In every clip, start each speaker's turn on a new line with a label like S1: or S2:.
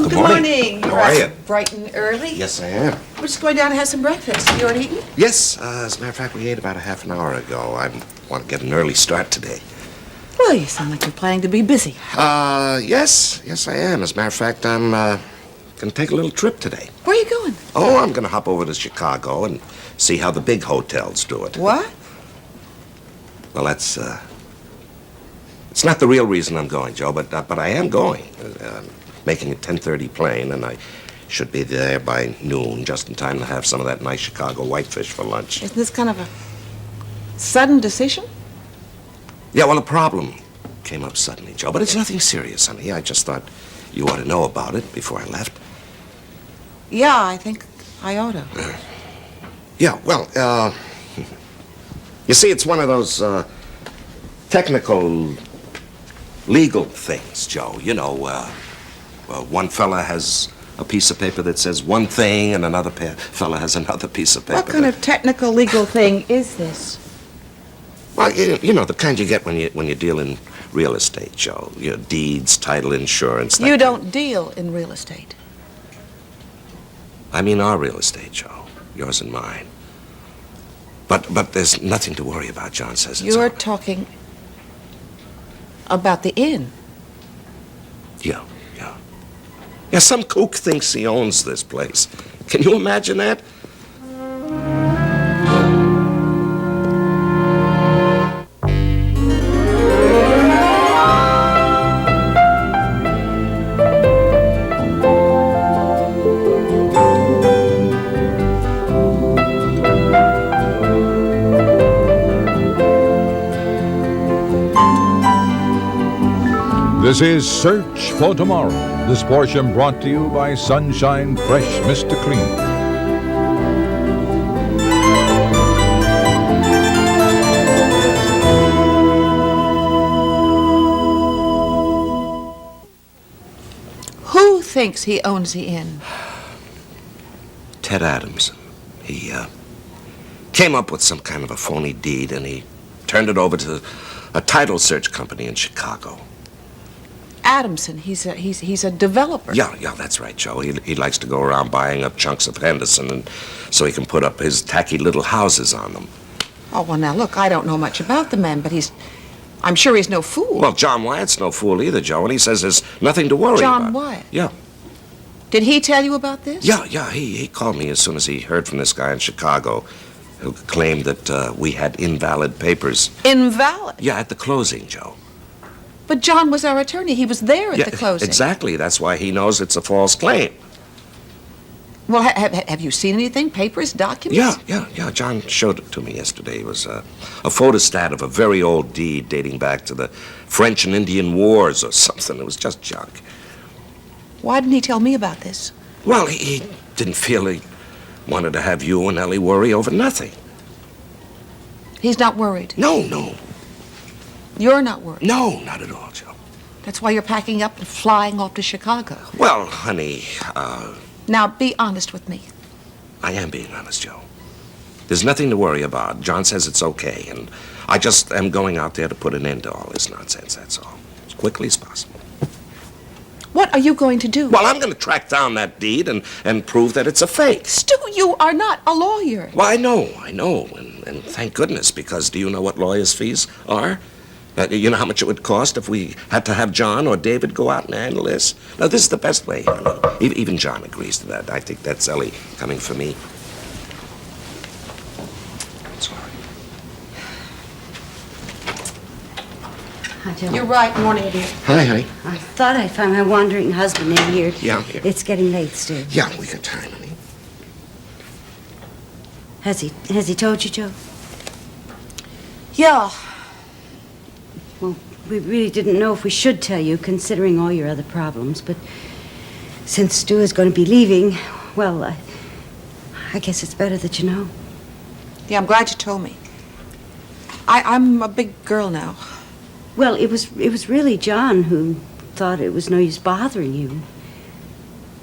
S1: Good morning.
S2: How are you?
S1: Bright and early?
S2: Yes, I am.
S1: We're just going down to have some breakfast. You already eaten?
S2: Yes, as a matter of fact, we ate about a half an hour ago. I want to get an early start today.
S1: Well, you sound like you're planning to be busy.
S2: Yes, I am. As a matter of fact, I'm going to take a little trip today.
S1: Where are you going?
S2: Oh, I'm going to hop over to Chicago and see how the big hotels do it.
S1: What?
S2: Well, it's not the real reason I'm going, Joe, but I am going. Making a 10:30 plane, and I should be there by noon, just in time to have some of that nice Chicago whitefish for lunch.
S1: Isn't this kind of a sudden decision?
S2: Yeah, well, a problem came up suddenly, Joe, but it's nothing serious, honey. I just thought you ought to know about it before I left.
S1: Yeah, I think I ought to.
S2: Yeah, well, you see, it's one of those technical, legal things, Joe. You know, one fella has a piece of paper that says one thing, and another fella has another piece of paper.
S1: What kind of technical legal thing is this?
S2: Well, you know, the kind you get when you deal in real estate, Joe. You know, deeds, title, insurance.
S1: You don't deal in real estate.
S2: I mean our real estate, Joe. Yours and mine. But there's nothing to worry about, John says.
S1: You're talking about the inn.
S2: Yeah. Yeah, some kook thinks he owns this place. Can you imagine that?
S3: This is Search for Tomorrow. This portion brought to you by Sunshine Fresh Mr. Clean.
S1: Who thinks he owns the inn?
S2: Ted Adamson. He came up with some kind of a phony deed, and he turned it over to a title search company in Chicago.
S1: Adamson, he's a developer.
S2: Yeah, that's right, Joe. He likes to go around buying up chunks of Henderson, and so he can put up his tacky little houses on them.
S1: Oh, well, now, look, I don't know much about the man, but I'm sure he's no fool.
S2: Well, John Wyatt's no fool either, Joe, and he says there's nothing to worry about.
S1: John Wyatt?
S2: Yeah.
S1: Did he tell you about this?
S2: Yeah, he called me as soon as he heard from this guy in Chicago who claimed that we had invalid papers.
S1: Invalid?
S2: Yeah, at the closing, Joe.
S1: But John was our attorney. He was there at the closing.
S2: Exactly. That's why he knows it's a false claim.
S1: Well, have you seen anything? Papers, documents?
S2: Yeah. John showed it to me yesterday. It was a photostat of a very old deed dating back to the French and Indian Wars or something. It was just junk.
S1: Why didn't he tell me about this?
S2: Well, he didn't feel he wanted to have you and Ellie worry over nothing.
S1: He's not worried?
S2: No.
S1: You're not worried?
S2: No, not at all, Joe.
S1: That's why you're packing up and flying off to Chicago.
S2: Well, honey,
S1: Now, be honest with me.
S2: I am being honest, Joe. There's nothing to worry about. John says it's okay, and I just am going out there to put an end to all this nonsense, that's all. As quickly as possible.
S1: What are you going to do?
S2: Well, I'm going to track down that deed and prove that it's a fake.
S1: Stu, you are not a lawyer.
S2: Well, I know, and thank goodness, because do you know what lawyers' fees are? You know how much it would cost if we had to have John or David go out and handle this? Now, this is the best way, honey. Even John agrees to that. I think that's Ellie coming for me. Sorry.
S4: Hi, Joe.
S1: You're right. Morning, dear.
S2: Hi, honey.
S4: I thought I'd find my wandering husband in here.
S2: Yeah, I'm here.
S4: It's getting late, Stu.
S2: Yeah, we got time, honey.
S4: Has he told you, Joe?
S1: Yeah.
S4: Well, we really didn't know if we should tell you, considering all your other problems, but since Stu is going to be leaving, well, I guess it's better that you know.
S1: Yeah, I'm glad you told me. I'm a big girl now.
S4: Well, it was really John who thought it was no use bothering you.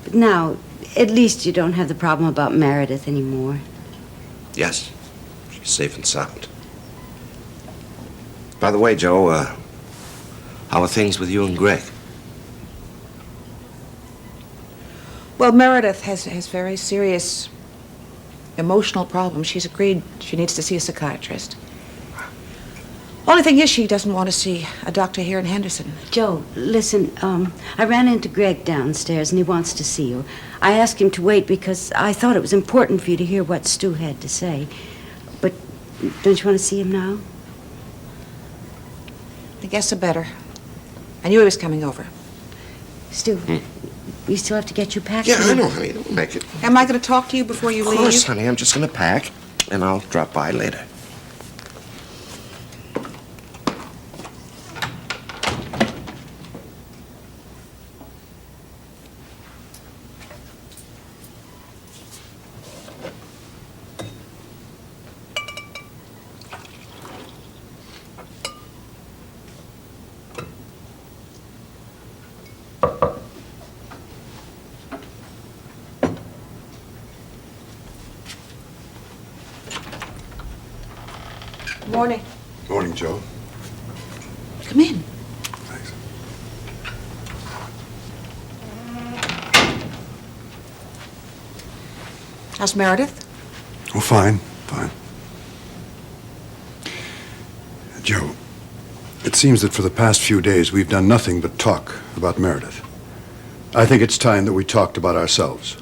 S4: But now, at least you don't have the problem about Meredith anymore.
S2: Yes, she's safe and sound. By the way, Joe, how are things with you and Greg?
S1: Well, Meredith has very serious emotional problems. She's agreed she needs to see a psychiatrist. Only thing is she doesn't want to see a doctor here in Henderson.
S4: Joe, listen, I ran into Greg downstairs and he wants to see you. I asked him to wait because I thought it was important for you to hear what Stu had to say. But don't you want to see him now?
S1: I guess I better. I knew he was coming over.
S4: Stu, we still have to get you packed.
S2: Yeah, I know, honey. Don't make it.
S1: Am I going to talk to you before you
S2: Of
S1: leave?
S2: course, honey. I'm just going to pack, and I'll drop by later.
S1: Morning.
S5: Morning, Joe.
S1: Come in.
S5: Thanks.
S1: How's Meredith?
S5: Oh, fine, fine. Joe, it seems that for the past few days we've done nothing but talk about Meredith. I think it's time that we talked about ourselves.